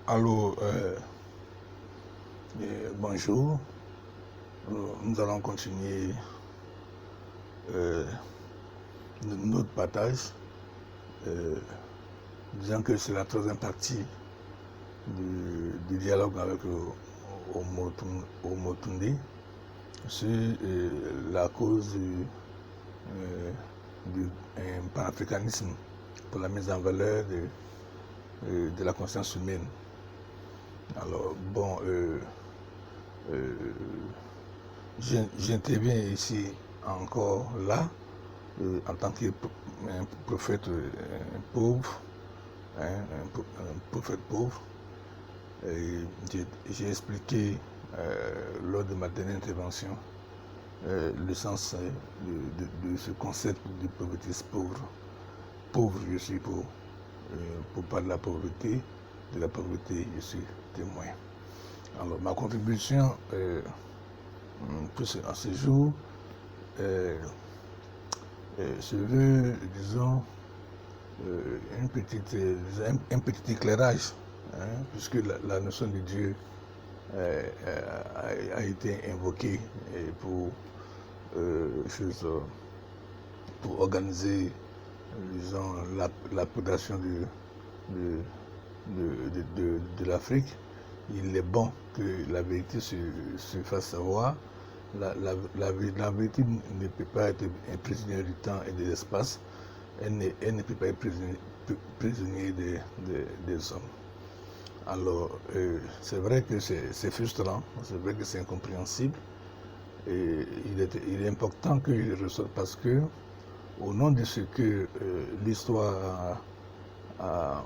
Allô, bonjour. Nous allons continuer notre partage, disant que c'est la troisième partie du dialogue avec Omotunde sur la cause du panafricanisme pour la mise en valeur de la conscience humaine. Alors, bon, j'interviens ici encore là en tant que prophète pauvre, un prophète pauvre. J'ai expliqué lors de ma dernière intervention le sens de ce concept de pauvreté pauvre. Pauvre, je suis pauvre. Pour parler de la pauvreté, je suis témoin. Alors, ma contribution à ce jour se veut, disons, un petit éclairage, puisque la notion de Dieu a été invoquée pour organiser, disons, l'appellation de l'Afrique. Il est bon que la vérité se fasse savoir. La vérité ne peut pas être un prisonnier du temps et de l'espace. Elle ne peut pas être prisonnier des hommes. Alors, c'est vrai que c'est frustrant, c'est vrai que c'est incompréhensible. Et il est important que je le ressorte parce que, au nom de ce que l'histoire a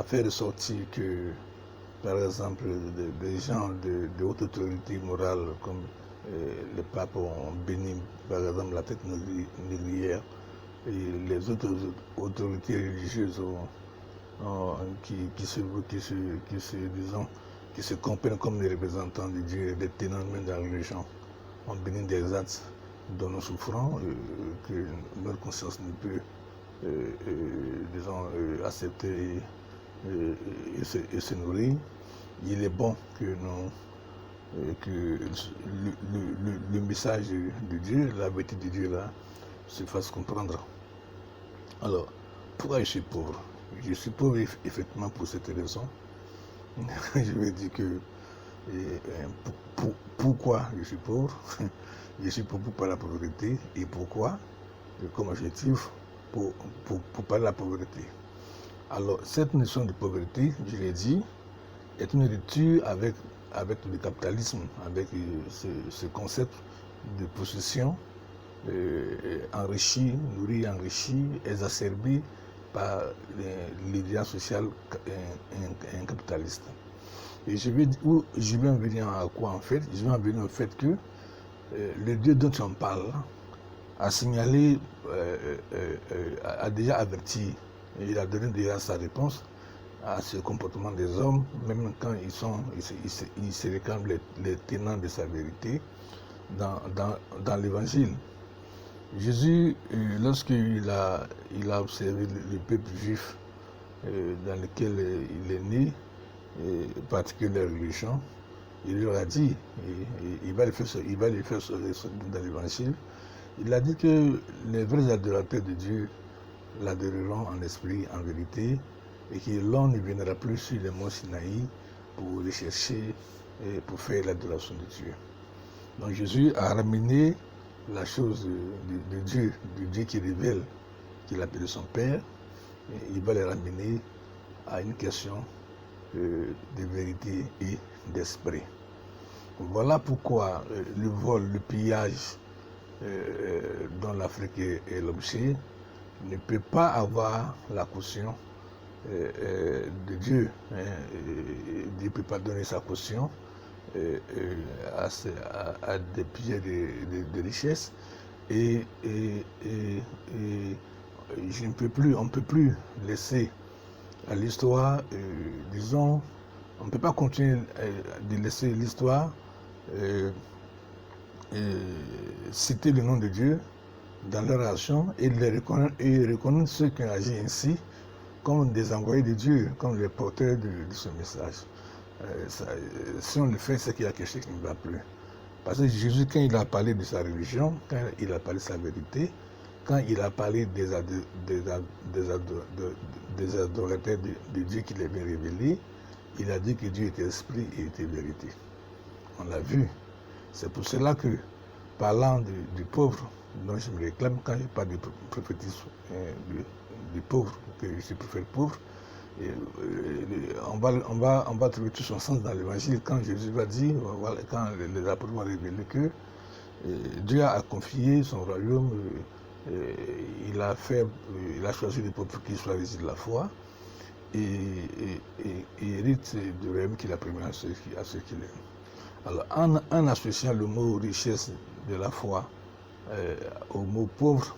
fait ressortir que, par exemple, des gens de haute autorité morale comme les papes ont béni, par exemple, la tête négrière, et les autres autorités religieuses qui se comprennent comme des représentants de Dieu, des tenants même de la religion, ont béni des actes dont nous souffrons, que notre conscience ne peut, accepter et se nourrir. Il est bon que le message de Dieu, la vérité de Dieu là, se fasse comprendre. Alors, pourquoi je suis pauvre? Je suis pauvre effectivement pour cette raison. Je vais dire que pourquoi je suis pauvre? Je suis pauvre par la pauvreté. Et pourquoi? Comme objectif, pour parler de la pauvreté. Alors, cette notion de pauvreté, je l'ai dit, est une rupture avec le capitalisme, avec ce concept de possession enrichi, nourri, enrichi, exacerbé par l'idéal social capitaliste. Et je vais en venir à quoi en fait? Je vais en venir au fait que le Dieu dont on parle a signalé, a déjà averti, et il a donné déjà sa réponse à ce comportement des hommes, même quand ils se réclament les tenants de sa vérité dans l'évangile. Jésus, lorsqu'il a observé le peuple juif dans lequel il est né, particulièrement la religion, il leur a dit, il va les faire sortir dans l'évangile, il a dit que les vrais adorateurs de Dieu l'adoreront en esprit, en vérité, et que l'homme ne viendra plus sur les monts Sinaï pour les chercher et pour faire l'adoration de Dieu. Donc Jésus a ramené la chose de Dieu qui révèle qu'il appelle son Père, et il va les ramener à une question de vérité et d'esprit. Voilà pourquoi le vol, le pillage dont l'Afrique est l'objet ne peut pas avoir la caution de Dieu. Dieu ne peut pas donner sa caution à des pieds de richesse et on ne peut plus laisser à l'histoire, disons, on ne peut pas continuer de laisser l'histoire citer le nom de Dieu dans leur action et reconnaître ceux qui ont agi ainsi comme des envoyés de Dieu, comme les porteurs de ce message. Si on le fait, c'est qu'il y a quelque chose qui ne va plus. Parce que Jésus, quand il a parlé de sa religion, quand il a parlé de sa vérité, quand il a parlé des adorateurs de Dieu qu'il avait révélé, il a dit que Dieu était esprit et était vérité. On l'a vu. C'est pour cela que, parlant du pauvre, dont je me réclame, quand je parle du prophétisme du pauvre, que je suis prophète pauvre, on va trouver tout son sens dans l'évangile quand Jésus va dire, voilà, quand les apôtres vont révéler que Dieu a confié son royaume, il a choisi les peuples qui choisissent la foi et hérite du royaume qu'il a promis à ceux qui l'aiment. Alors, en associant le mot richesse de la foi au mot pauvre,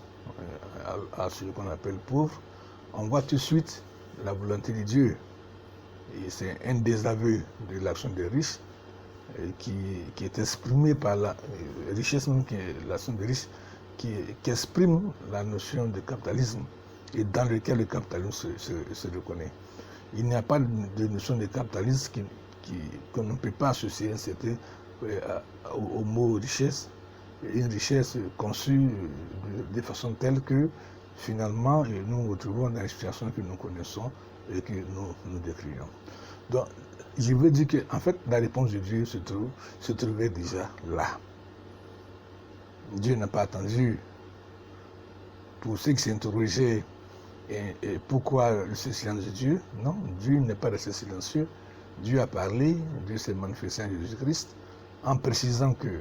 à ce qu'on appelle pauvre, on voit tout de suite la volonté de Dieu. Et c'est un désaveu de l'action des riches qui est exprimé par la richesse, même qui est l'action des riches, qui exprime la notion de capitalisme et dans lequel le capitalisme se reconnaît. Il n'y a pas de notion de capitalisme qu'on ne peut pas associer au mot richesse, une richesse conçue de façon telle que finalement nous nous retrouvons dans les situations que nous connaissons et que nous décrivons. Donc, je veux dire qu'en fait, la réponse de Dieu se trouvait déjà là. Dieu n'a pas attendu. Pour ceux qui s'interrogeaient et pourquoi ce silence de Dieu, non, Dieu n'est pas resté silencieux. Dieu a parlé, Dieu s'est manifesté en Jésus-Christ en précisant que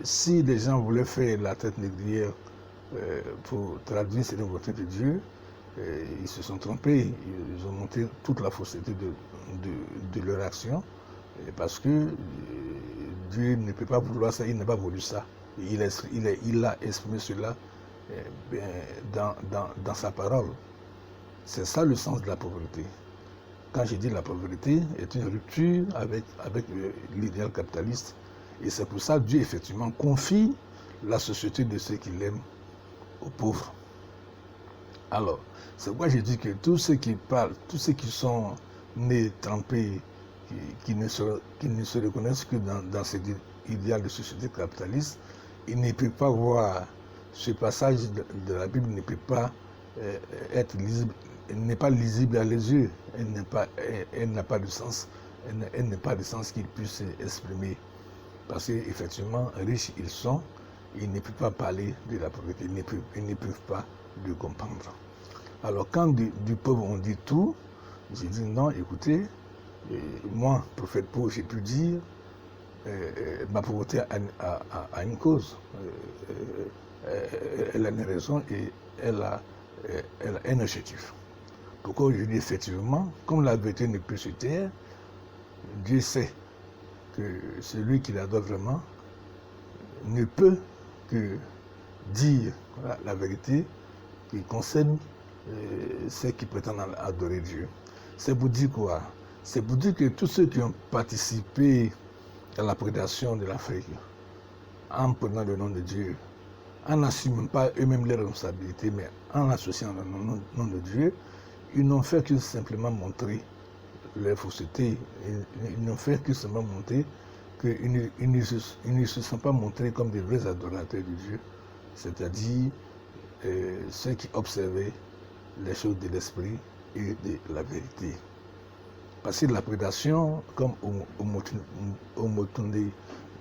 si les gens voulaient faire la tête négrière pour traduire cette volonté de Dieu, ils se sont trompés. Ils ont montré toute la fausseté de leur action parce que Dieu ne peut pas vouloir ça, il n'a pas voulu ça. Il a exprimé cela dans sa parole. C'est ça le sens de la pauvreté. Quand je dis la pauvreté, est une rupture avec l'idéal capitaliste. Et c'est pour ça que Dieu, effectivement, confie la société de ceux qui l'aiment aux pauvres. Alors, c'est pourquoi je dis que tous ceux qui parlent, tous ceux qui sont nés, trempés, qui ne se reconnaissent que dans cet idéal de société capitaliste, ils ne peuvent pas voir ce passage de la Bible, ne peut pas être lisible, elle n'est pas lisible à les yeux, elle n'a pas de sens, elle n'a pas de sens qu'il puisse exprimer. Parce qu'effectivement, riches ils sont, ils ne peuvent pas parler de la pauvreté, ils ne peuvent pas le comprendre. Alors quand du pauvre on dit tout, j'ai dit non, écoutez, moi, prophète pauvre, j'ai pu dire, ma pauvreté a une cause, elle a une raison et elle a un objectif. Pourquoi je dis effectivement, comme la vérité ne peut se taire, Dieu sait que celui qui l'adore vraiment ne peut que dire la vérité qui concerne ceux qui prétendent adorer Dieu. C'est pour dire quoi? C'est pour dire que tous ceux qui ont participé à la prédation de l'Afrique, en prenant le nom de Dieu, en n'assumant pas eux-mêmes leurs responsabilités, mais en associant le nom de Dieu, ils n'ont fait que simplement montrer leur fausseté. Ils n'ont fait que simplement montrer qu'ils ne se sont pas montrés comme des vrais adorateurs de Dieu, c'est-à-dire ceux qui observaient les choses de l'esprit et de la vérité. Parce que la prédation, comme Omotunde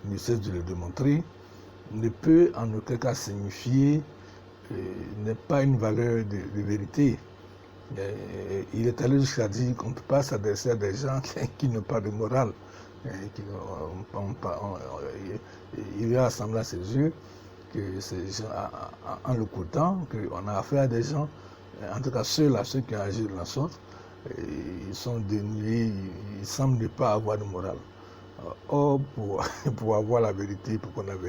ne cesse de le démontrer, ne peut en aucun cas signifier, n'est pas une valeur de vérité. Il est allé jusqu'à dire qu'on ne peut pas s'adresser à des gens qui n'ont pas de morale. Il y a semblé à ses yeux que ces gens, en le courtant, qu'on a affaire à des gens, en tout cas ceux qui ont agi de la sorte, ils sont dénués, ils semblent ne pas avoir de morale. Or, pour avoir la vérité, pour connaître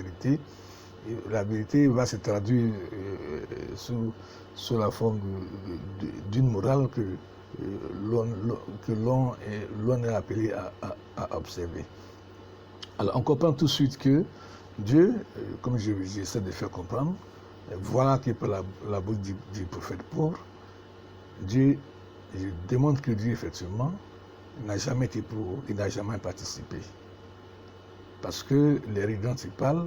la vérité va se traduire sous la forme d'une morale que l'on est appelé à observer. Alors, on comprend tout de suite que Dieu, comme j'essaie de faire comprendre, voilà que par la bouche du prophète pauvre, Dieu démontre que Dieu, effectivement, n'a jamais été pour, il n'a jamais participé. Parce que les rites dont il parle,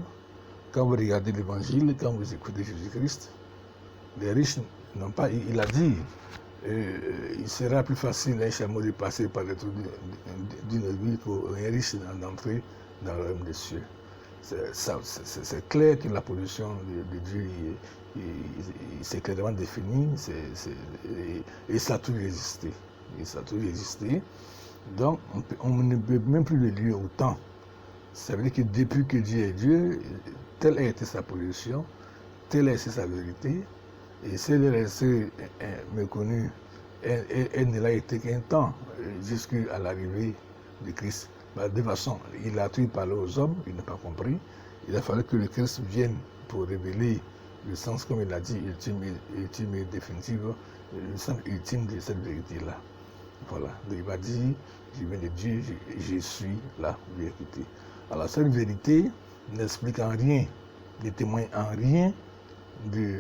quand vous regardez l'Évangile, quand vous écoutez Jésus-Christ, les riches n'ont pas, il a dit, il sera plus facile à un chameau de passer par le trou d'une ville pour un riche d'entrer dans le royaume des cieux. C'est clair que la position de Dieu, c'est clairement défini, et ça a toujours existé. Et ça a toujours existé. Donc, on ne peut même plus le lire autant. Ça veut dire que depuis que Dieu est Dieu, telle a été sa position, telle a été sa vérité, et si elle est restée méconnue, elle ne l'a été qu'un temps, jusqu'à l'arrivée de Christ. De toute façon, il a tout parlé aux hommes, il n'a pas compris. Il a fallu que le Christ vienne pour révéler le sens, comme il a dit, ultime et définitif, le sens ultime de cette vérité-là. Voilà. Donc il m'a dit, je viens de Dieu, je suis la vérité. Alors cette vérité n'explique en rien, ne témoigne en rien de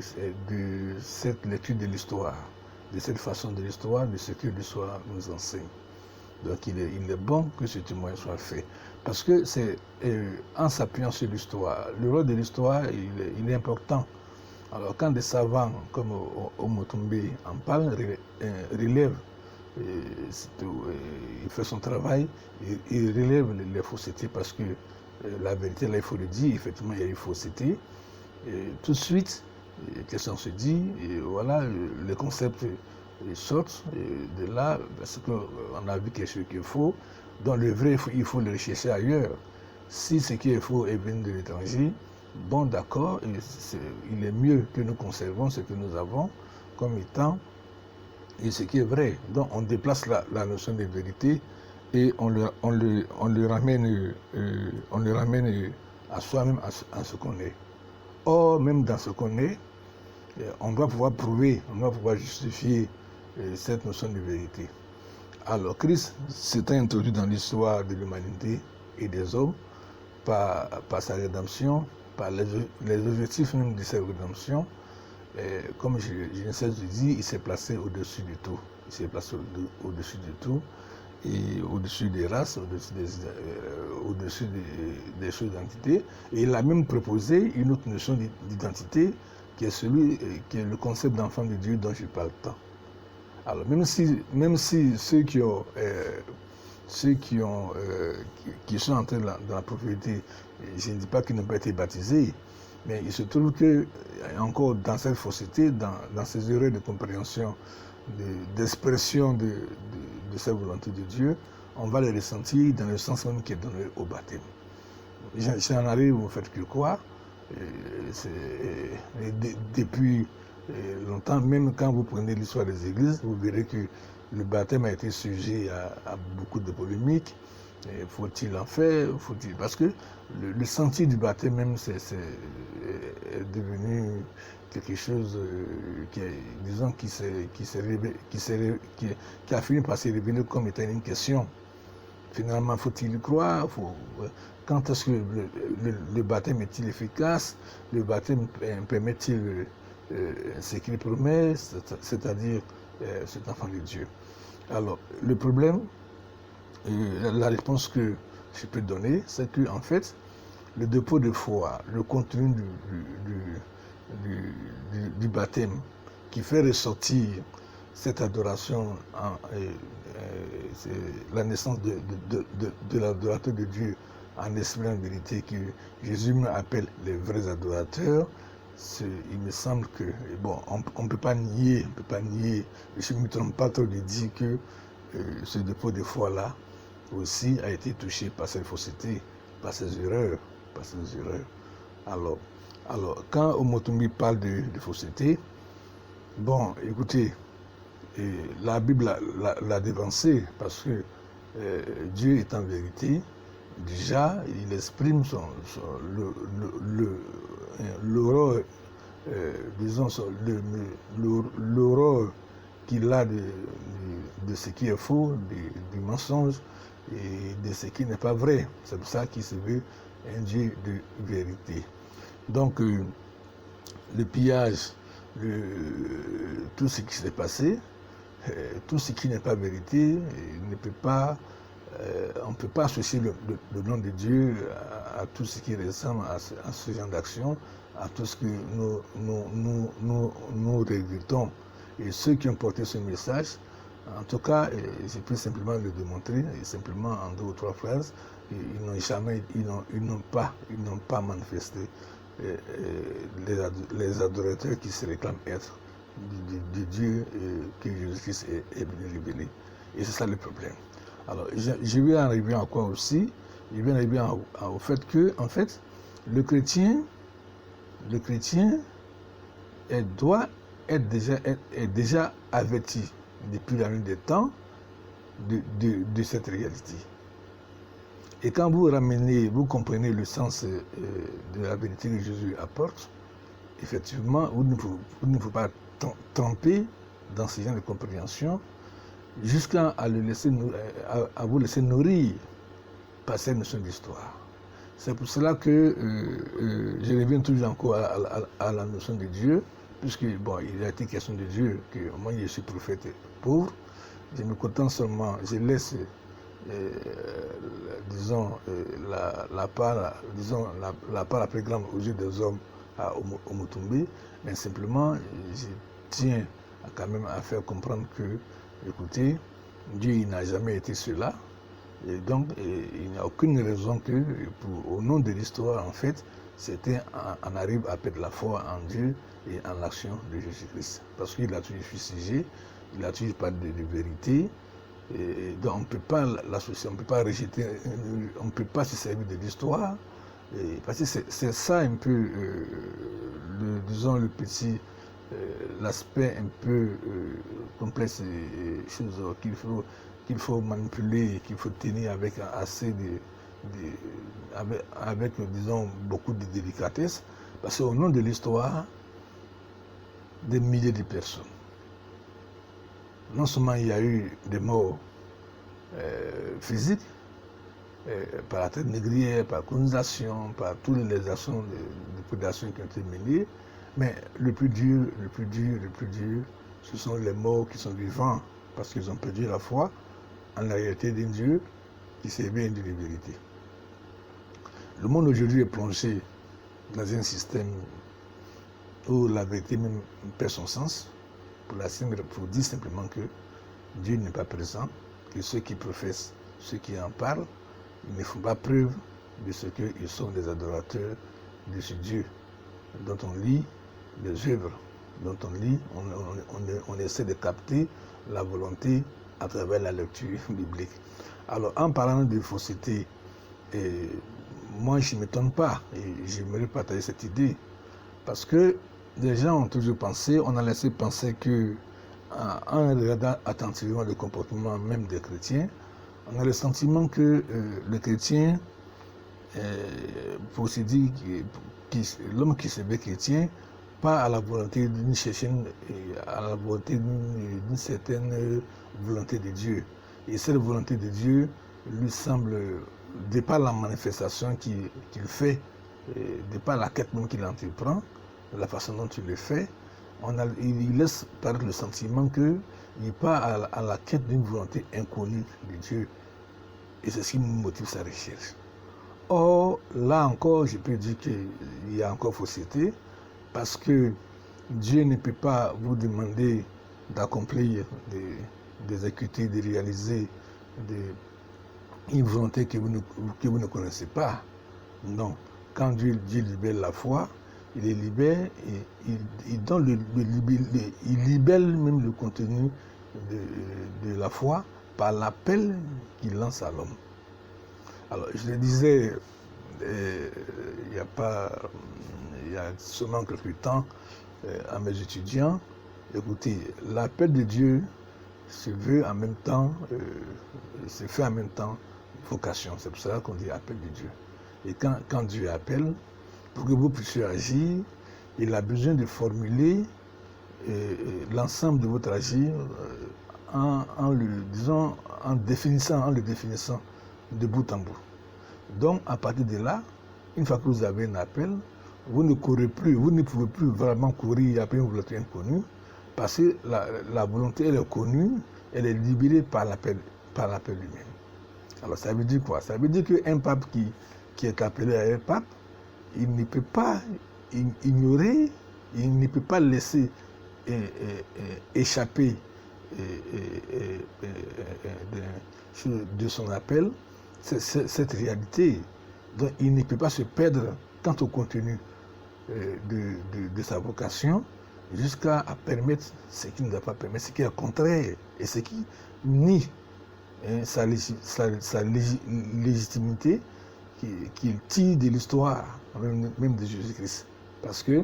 cette lecture de l'histoire, de cette façon de l'histoire, de ce que l'histoire nous enseigne. Donc il est bon que ce témoignage soit fait. Parce que c'est en s'appuyant sur l'histoire, le rôle de l'histoire, il est important. Alors quand des savants comme Omotumbe en parlent, relèvent, il fait son travail, il relève les faussetés parce que la vérité, là il faut le dire, effectivement il y a eu fausseté. Tout de suite, question se dit, et voilà, les concepts sortent de là parce qu'on a vu quelque chose qui est faux. Donc le vrai, il faut le rechercher ailleurs. Si ce qui est faux est venu de l'étranger, bon d'accord, il est mieux que nous conservons ce que nous avons comme étant et ce qui est vrai. Donc on déplace la notion de vérité et on le ramène à soi-même, à ce qu'on est. Or, même dans ce qu'on est, on doit pouvoir prouver, on doit pouvoir justifier cette notion de vérité. Alors, Christ s'est introduit dans l'histoire de l'humanité et des hommes par sa rédemption, par les objectifs même de cette rédemption. Comme je ne sais pas dire, il s'est placé au-dessus de tout. Il s'est placé au-dessus de tout, et au-dessus des races, au-dessus des choses d'identité. Et il a même proposé une autre notion d'identité qui est le concept d'enfant de Dieu dont je parle tant. Alors même si ceux qui sont entrés dans la propriété, je ne dis pas qu'ils n'ont pas été baptisés, mais il se trouve que encore dans cette fausseté, dans ces erreurs de compréhension, d'expression de cette volonté de Dieu, on va les ressentir dans le sens même qui est donné au baptême. J'en arrive au fait que quoi, depuis longtemps, même quand vous prenez l'histoire des églises, vous verrez que le baptême a été sujet à beaucoup de polémiques. Faut-il en faire? Parce que le sentier du baptême même, c'est devenu quelque chose qui a fini par se révéler comme étant une question. Finalement, faut-il y croire? Quand est-ce que le baptême est-il efficace? Le baptême permet-il ce qu'il promet, c'est-à-dire cet enfant de Dieu? Alors, le problème, la réponse que je peux donner, c'est que en fait, le dépôt de foi, le contenu du baptême qui fait ressortir cette adoration, c'est la naissance de l'adorateur de Dieu en esprit et en vérité que Jésus appelle les vrais adorateurs. Il me semble que, bon, on ne peut pas nier, je ne me trompe pas trop de dire que ce dépôt de foi-là aussi a été touché par cette fausseté, par ces erreurs. Alors quand Omotumbe parle de fausseté, bon, écoutez, la Bible l'a dévancé parce que Dieu est en vérité. Déjà, il exprime l'horreur, l'horreur qu'il a de ce qui est faux, du mensonge et de ce qui n'est pas vrai. C'est pour ça qu'il se veut un Dieu de vérité. Donc, le pillage, tout ce qui s'est passé, tout ce qui n'est pas vérité ne peut pas, on ne peut pas associer le nom de Dieu à tout ce qui ressemble à ce genre d'action, à tout ce que nous regrettons. Et ceux qui ont porté ce message, en tout cas, je peux simplement le démontrer, et simplement en 2 ou 3 phrases, ils n'ont pas manifesté les adorateurs qui se réclament être de Dieu que Jésus-Christ est venu révéler. Et c'est ça le problème. Alors, je vais arriver à quoi aussi? Je vais arriver au fait que, en fait, le chrétien doit être déjà averti depuis la nuit des temps de cette réalité. Et quand vous comprenez le sens de la vérité que Jésus apporte, effectivement, vous ne pouvez pas tromper dans ce genre de compréhension jusqu'à vous laisser nourrir par cette notion d'histoire. C'est pour cela que je reviens toujours encore à la notion de Dieu, puisque, bon, il a été question de Dieu, que moi je suis prophète pauvre, je me contente seulement, je laisse, la part la plus grande aux yeux des hommes à Omutumbe, mais simplement, je tiens quand même à faire comprendre que, écoutez, Dieu il n'a jamais été cela, et donc il n'y a aucune raison que, au nom de l'histoire, en fait, on arrive à perdre la foi en Dieu et en l'action de Jésus-Christ. Parce qu'il a toujours fustigé, il a toujours parlé de vérité, et donc on ne peut pas l'associer, on ne peut pas rejeter, on ne peut pas se servir de l'histoire, parce que c'est ça un peu, l'aspect un peu complexe, chose qu'il faut manipuler, qu'il faut tenir avec assez avec disons beaucoup de délicatesse, parce qu'au nom de l'histoire, des milliers de personnes. Non seulement il y a eu des morts physiques, par la traite négrière, par colonisation, par toutes les actions de prédation qui ont été menées, mais le plus dur, ce sont les morts qui sont vivants, parce qu'ils ont perdu la foi en la réalité d'un Dieu qui servait une vérité. Le monde aujourd'hui est plongé dans un système où la vérité même perd son sens, pour dire simplement que Dieu n'est pas présent, que ceux qui professent, ceux qui en parlent, ils ne font pas preuve de ce qu'ils sont des adorateurs de ce Dieu dont on lit les œuvres, dont on lit, on essaie de capter la volonté à travers la lecture biblique. Alors, en parlant de fausseté, moi je ne m'étonne pas, et j'aimerais partager cette idée, parce que les gens ont toujours pensé, on a laissé penser que, en regardant attentivement le comportement même des chrétiens, on a le sentiment que le chrétien, pour se dire l'homme qui se veut chrétien, pas à la volonté d'une certaine volonté de Dieu. Et cette volonté de Dieu lui semble, de par la manifestation qu'il fait, de par la quête même qu'il entreprend, de la façon dont il le fait, il laisse paraître le sentiment qu'il part à la quête d'une volonté inconnue de Dieu. Et c'est ce qui motive sa recherche. Or, là encore, je peux dire qu'il y a encore fausseté, parce que Dieu ne peut pas vous demander d'accomplir, d'exécuter, de réaliser une volonté que vous ne connaissez pas. Non. Quand Dieu libère la foi, il les libère et il libère même le contenu de la foi par l'appel qu'il lance à l'homme. Alors, je le disais, il y a seulement quelques temps, à mes étudiants, écoutez, l'appel de Dieu se fait en même temps vocation. C'est pour cela qu'on dit appel de Dieu. Et quand Dieu appelle, pour que vous puissiez agir, il a besoin de formuler l'ensemble de votre agir en le définissant de bout en bout. Donc, à partir de là, une fois que vous avez un appel, vous ne pouvez plus vraiment courir après une volonté inconnue, Parce que la volonté, elle est connue, elle est libérée par l'appel lui-même. Alors ça veut dire quoi? Ça veut dire qu'un pape qui est appelé à être pape, il ne peut pas ignorer, il ne peut pas laisser échapper de son appel cette réalité. Donc il ne peut pas se perdre quant au contenu de sa vocation jusqu'à permettre ce qui ne doit pas permettre, ce qui est contraire et ce qui nie sa légitimité qu'il tire de l'histoire même de Jésus-Christ. Parce que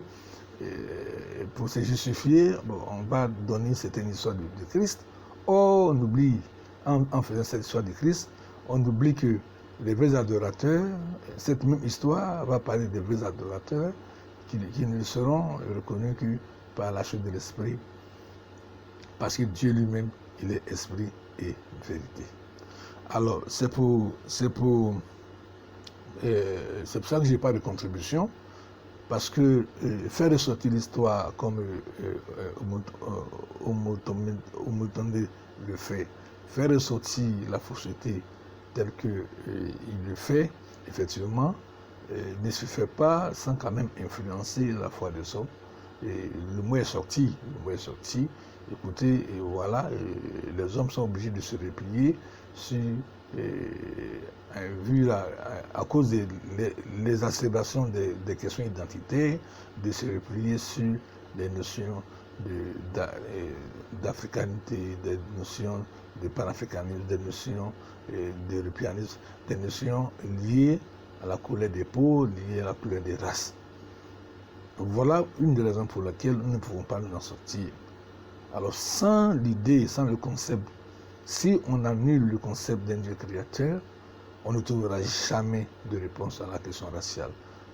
pour se justifier, on va donner une certaine histoire de Christ. Or, on oublie, en faisant cette histoire de Christ, on oublie que les vrais adorateurs, cette même histoire va parler des vrais adorateurs qui ne seront reconnus que par la chute de l'esprit. Parce que Dieu lui-même, il est esprit et vérité. Alors, c'est pour ça que je n'ai pas de contribution. Parce que faire ressortir l'histoire comme Omotonde le fait, faire ressortir la fausseté telle qu'il le fait, effectivement, ne se fait pas sans quand même influencer la foi des hommes. Et le mot est sorti. Écoutez, et voilà, les hommes sont obligés de se replier sur à cause des exacerbations des questions identitaires, de se replier sur les notions d'africanité, des notions de panafricanisme, des notions d'européanisme, des notions liées à la couleur des peaux, liées à la couleur des races. Voilà une des raisons pour lesquelles nous ne pouvons pas nous en sortir. Alors sans l'idée, sans le concept, si on annule le concept d'un Dieu créateur, on ne trouvera jamais de réponse à la question raciale.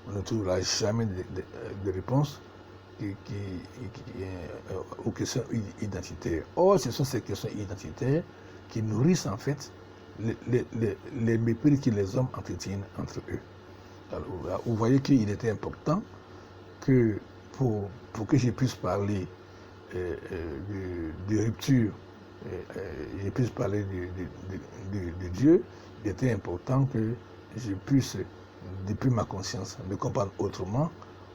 On ne trouvera jamais de réponse aux questions identitaires. Or, ce sont ces questions identitaires qui nourrissent en fait les mépris que les hommes entretiennent entre eux. Alors, vous voyez qu'il était important que pour que je puisse parler de rupture, je puisse parler de Dieu, il était important que je puisse, depuis ma conscience, me comprendre autrement,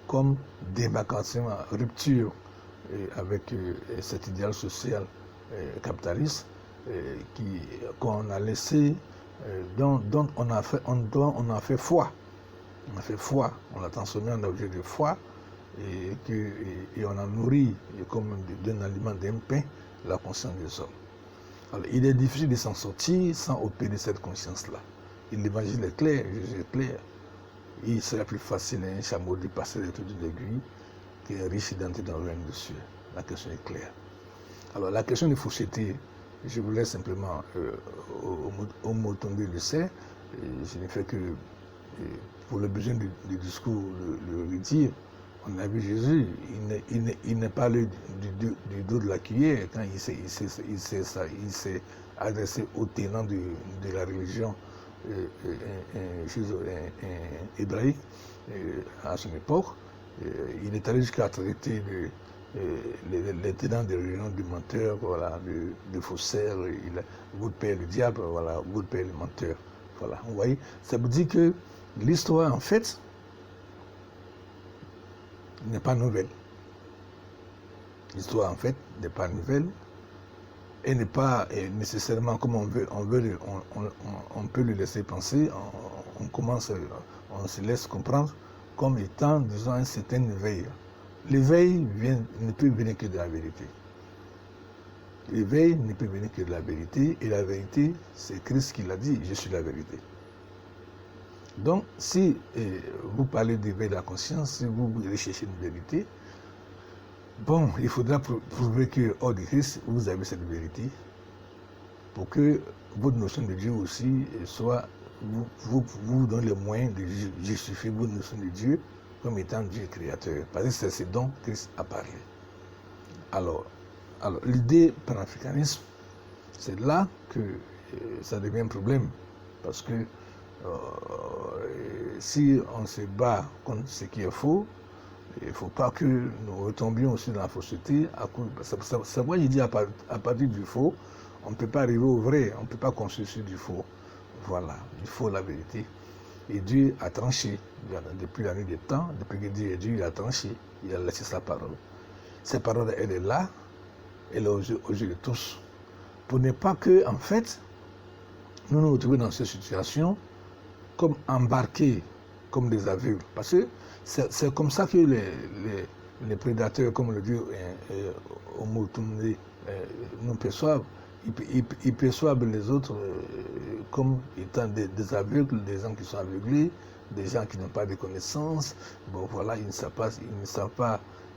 comme démarcation, rupture avec cet idéal social capitaliste qu'on a laissé, dont on a fait foi. On a fait foi, on l'a transformé en objet de foi et on a nourri comme d'un aliment, d'un pain, la conscience des hommes. Alors, il est difficile de s'en sortir sans opérer cette conscience-là. L'évangile est clair, Jésus est clair. Il serait plus facile à un chameau de passer les trous d'une aiguille qu'un riche d'entrer dans le règne de Dieu. La question est claire. Alors, la question de fausseté, je voulais simplement, Omotonde le sait, je n'ai fait que, pour le besoin du discours, le redire. On a vu Jésus, il n'est pas allé du dos de la cuillère quand il s'est adressé aux tenants de la religion hébraïque à son époque. Il est allé jusqu'à traiter les tenants de religion de menteurs, voilà, de faussaires, votre père le diable, voilà, votre père le menteur. Voilà, vous voyez, ça veut dire que l'histoire, en fait, n'est pas nouvelle. L'histoire, en fait, n'est pas nouvelle. Elle n'est pas nécessairement comme on peut le laisser penser. On se laisse comprendre comme étant, disons, un certain éveil. L'éveil ne peut venir que de la vérité. L'éveil ne peut venir que de la vérité. Et la vérité, c'est Christ qui l'a dit, je suis la vérité. Donc, si vous parlez d'éveil de la conscience, si vous recherchez une vérité, bon, il faudra prouver que hors de Christ, vous avez cette vérité, pour que votre notion de Dieu aussi soit, vous donne les moyens de justifier votre notion de Dieu comme étant Dieu créateur. Parce que c'est ce dont Christ a parlé. Alors l'idée panafricanisme, c'est là que ça devient un problème. Parce que si on se bat contre ce qui est faux, Il ne faut pas que nous retombions aussi dans la fausseté. C'est moi, je dis à partir du faux, on ne peut pas arriver au vrai, on ne peut pas construire sur du faux. Voilà, il faut la vérité. Et Dieu a tranché, depuis la nuit des temps, depuis que Dieu est Dieu, il a tranché, il a laissé sa parole. Cette parole, elle est là, elle est aux yeux de tous. Pour ne pas que, en fait, nous nous retrouvions dans cette situation comme embarqués, comme des aveugles. Parce que c'est comme ça que les prédateurs, comme le dit Homo Tumne, nous perçoivent. Ils perçoivent les autres comme étant des aveugles, des gens qui sont aveuglés, des gens qui n'ont pas de connaissances. Bon, voilà, ils ne savent pas,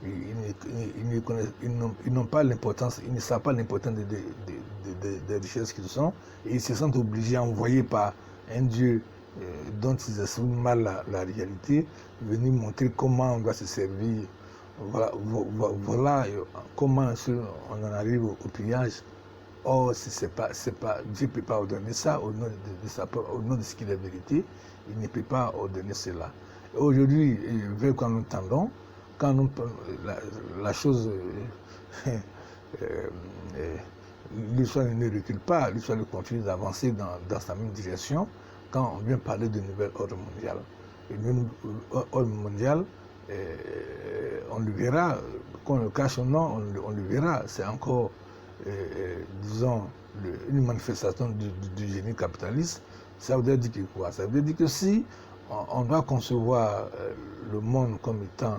ils n'ont pas l'importance, ils ne savent pas l'importance des richesses qu'ils ont, et ils se sentent obligés, envoyés par un Dieu dont ils expriment mal la réalité, venir montrer comment on doit se servir. Voilà comment on en arrive au pillage. Or, c'est pas, Dieu ne peut pas ordonner ça au nom de ce qu'il est vérité. Il ne peut pas ordonner cela. Aujourd'hui, vers quand nous tendons, la chose, l'histoire ne recule pas, l'histoire continue d'avancer dans sa même direction. Quand on vient parler de nouvel ordre mondial, et le nouvel ordre mondial, on le verra, qu'on le cache ou non, on le verra. C'est encore, disons, une manifestation du génie capitaliste. Ça veut dire que quoi? Ça veut dire que si on doit concevoir le monde comme étant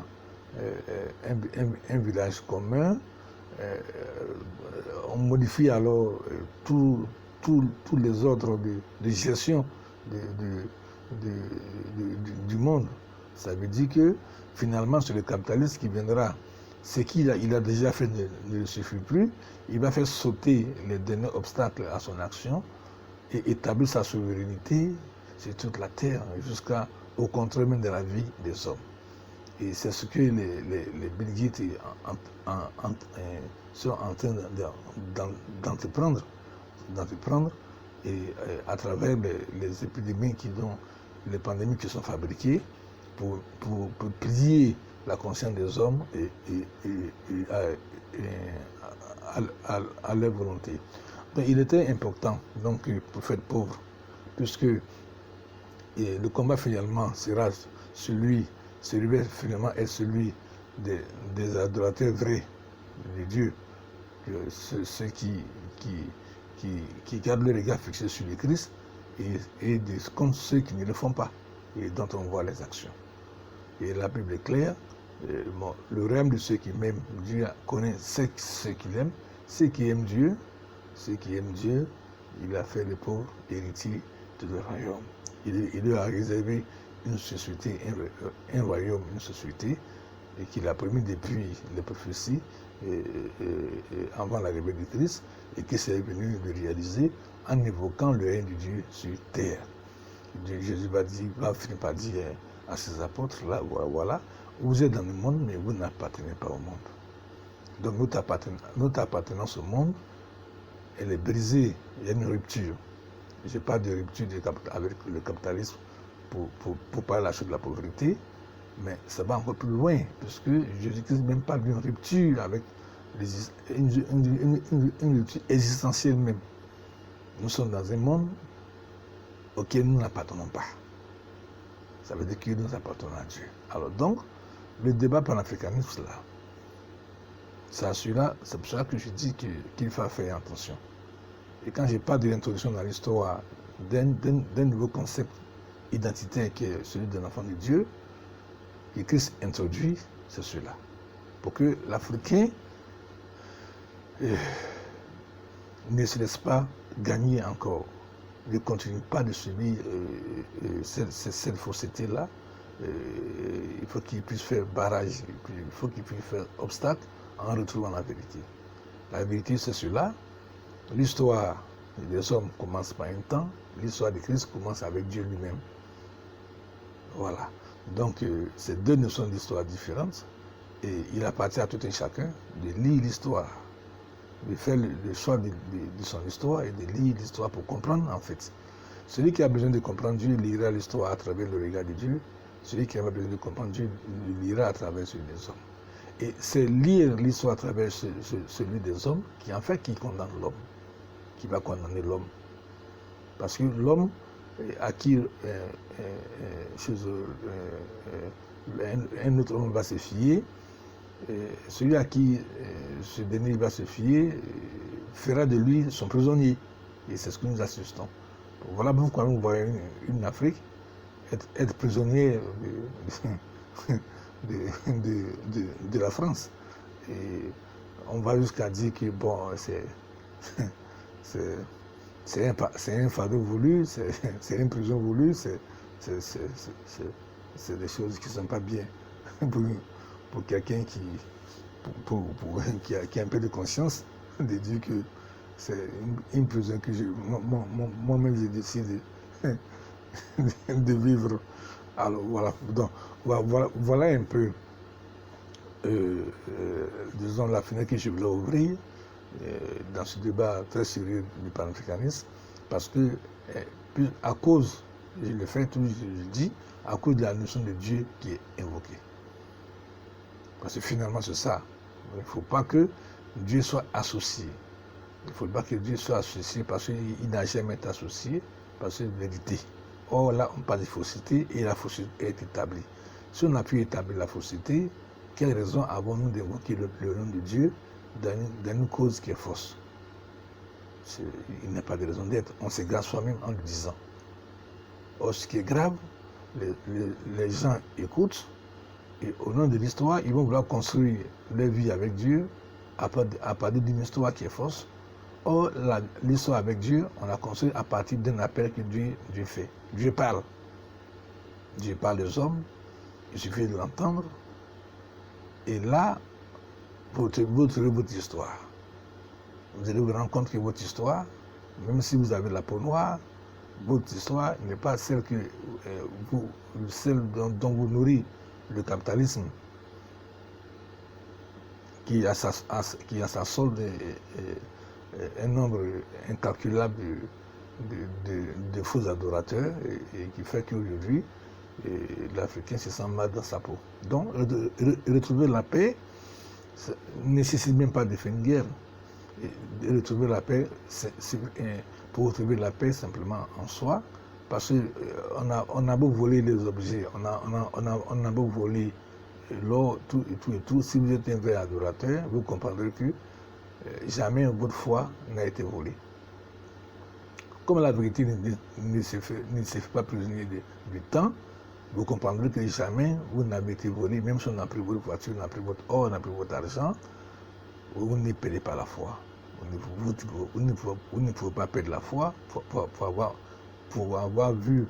un village commun, on modifie alors tous les ordres de gestion du monde. Ça veut dire que finalement c'est le capitaliste qui viendra. Ce qu'il a déjà fait ne suffit plus. Il va faire sauter les derniers obstacles à son action et établir sa souveraineté sur toute la terre jusqu'au contrôle même de la vie des hommes. Et c'est ce que les Bill Gates sont en train d'entreprendre et à travers les épidémies les pandémies qui sont fabriquées pour plier la conscience des hommes à leur volonté. Donc, il était important donc, pour faire pauvre, puisque le combat finalement sera celui finalement est celui des adorateurs vrais de Dieu, ceux qui gardent le regard fixé sur le Christ et contre ceux qui ne le font pas et dont on voit les actions. Et la Bible est claire, le règne de ceux qui m'aiment, Dieu connaît ceux qu'il aime, ceux qui aiment Dieu, il a fait les pauvres héritiers de leur royaume. Il leur a réservé une société, un royaume, une société, et qu'il a promis depuis les prophéties avant l'arrivée du Christ, et qu'il s'est venu de réaliser en évoquant le règne de Dieu sur terre. Jésus va finir par dire à ses apôtres, là, voilà, vous êtes dans le monde, mais vous n'appartenez pas au monde. Donc notre appartenance au monde, elle est brisée, il y a une rupture. Je parle de rupture avec le capitalisme pour parler la chose de la pauvreté, mais ça va encore plus loin, puisque Jésus-Christ même parle d'une rupture avec une rupture existentielle même. Nous sommes dans un monde auquel nous n'appartenons pas. Ça veut dire que nous appartenons à Dieu. Alors donc, le débat panafricaniste là, c'est pour cela que je dis qu'il faut faire attention. Et quand je parle de l'introduction dans l'histoire d'un nouveau concept identitaire qui est celui de l'enfant de Dieu, que Christ introduit, c'est cela. Pour que l'Africain ne se laisse pas gagner encore, ne continue pas de subir cette fausseté-là. Il faut qu'il puisse faire barrage, il faut qu'il puisse faire obstacle en retrouvant la vérité. La vérité, c'est cela. L'histoire des hommes commence par un temps, l'histoire de Christ commence avec Dieu lui-même. Voilà. Donc, ces deux notions d'histoire différentes, et il appartient à tout un chacun de lire l'histoire, de faire le choix de son histoire et de lire l'histoire pour comprendre, en fait. Celui qui a besoin de comprendre Dieu lira l'histoire à travers le regard de Dieu. Celui qui a besoin de comprendre Dieu le lira à travers celui des hommes. Et c'est lire l'histoire à travers celui des hommes qui en fait qui condamne l'homme, qui va condamner l'homme. Parce que l'homme à qui un autre homme va se fier, celui à qui ce dernier va se fier fera de lui son prisonnier. Et c'est ce que nous assistons. Voilà pourquoi nous voyons une Afrique être prisonnier de la France. Et on va jusqu'à dire que bon, c'est un fardeau voulu, c'est une prison voulue, c'est des choses qui ne sont pas bien pour quelqu'un qui a un peu de conscience de dire que c'est une prison que moi-même j'ai décidé de vivre. Alors voilà, donc, voilà un peu, disons, la fenêtre que je voulais ouvrir dans ce débat très sérieux du panafricanisme, parce que à cause, je le fais toujours, je le dis, à cause de la notion de Dieu qui est invoquée. Parce que finalement c'est ça. Il ne faut pas que Dieu soit associé. Il ne faut pas que Dieu soit associé parce qu'il n'a jamais été associé, parce que c'est une vérité. Or là, on parle de fausseté et la fausseté est établie. Si on a pu établir la fausseté, quelle raison avons-nous d'évoquer le nom de Dieu dans une cause qui est fausse? Il n'y a pas de raison d'être. On s'égare soi-même en le disant. Or, ce qui est grave, les gens écoutent et au nom de l'histoire, ils vont vouloir construire leur vie avec Dieu à partir d'une histoire qui est fausse. Or, l'histoire avec Dieu, on l'a construit à partir d'un appel que Dieu fait. Dieu parle. Dieu parle aux hommes. Il suffit de l'entendre. Et là, vous trouvez votre histoire. Vous allez vous rendre compte que votre histoire, même si vous avez la peau noire, votre histoire n'est pas celle dont vous nourrit le capitalisme, qui a sa solde un nombre incalculable de faux adorateurs et qui fait qu'aujourd'hui, l'Africain se sent mal dans sa peau. Donc, retrouver la paix ne nécessite même pas de faire une guerre. Et retrouver la paix, pour retrouver la paix simplement en soi, parce qu'on a beau voler les objets, on a beau voler l'or, tout et tout. Si vous êtes un vrai adorateur, vous comprendrez que jamais votre foi n'a été volée. Comme la vérité ne se fait pas prisonnier du temps, vous comprendrez que jamais vous n'avez été volé, même si on a pris votre voiture, on a pris votre or, on a pris votre argent, vous ne perdez pas la foi. Vous ne pouvez pas perdre la foi pour avoir vu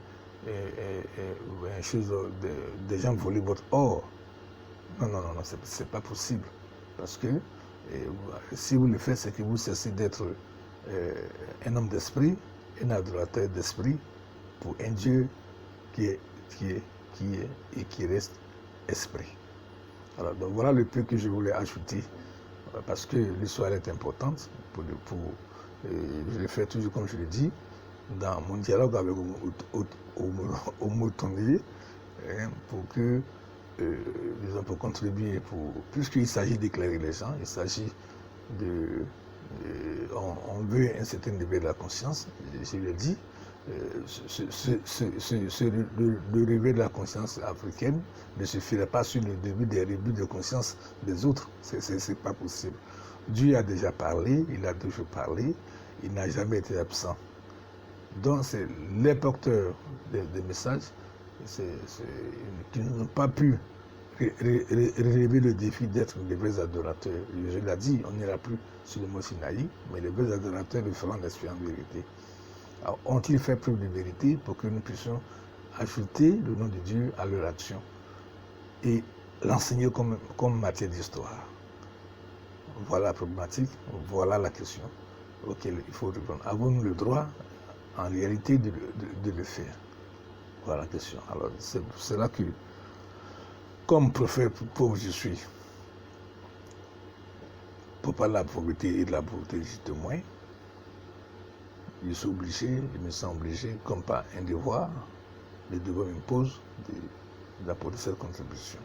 des gens voler votre or. Non, c'est pas possible. Parce que si vous le faites, c'est que vous cessez d'être un homme d'esprit, un adorateur d'esprit pour un Dieu qui est et qui reste esprit. Alors, donc voilà le peu que je voulais ajouter, parce que l'histoire est importante. Je le fais toujours comme je le dis, dans mon dialogue avec Omotondier, pour que, disons, pour contribuer, puisqu'il s'agit d'éclairer les gens, il s'agit on veut un certain niveau de la conscience, je le dis, le réveil de la conscience africaine ne se ferait pas sur le début des rebuts de conscience des autres. C'est pas possible. Dieu a déjà parlé, il a toujours parlé, il n'a jamais été absent. Donc c'est les porteurs des messages qui n'ont pas pu relever le défi d'être des vrais adorateurs. Je l'ai dit, on n'ira plus sur le mont Sinaï, mais les vrais adorateurs le feront en vérité. Alors, ont-ils fait preuve de vérité pour que nous puissions ajouter le nom de Dieu à leur action et l'enseigner comme matière d'histoire? Voilà la problématique, voilà la question auquel il faut répondre. Avons-nous le droit, en réalité, de le faire? Voilà la question. Alors, c'est là que, comme prophète pauvre je suis, pour parler de la pauvreté et de la pauvreté du témoin, je suis obligé, je me sens obligé, comme par un devoir, le devoir m'impose d'apporter cette contribution.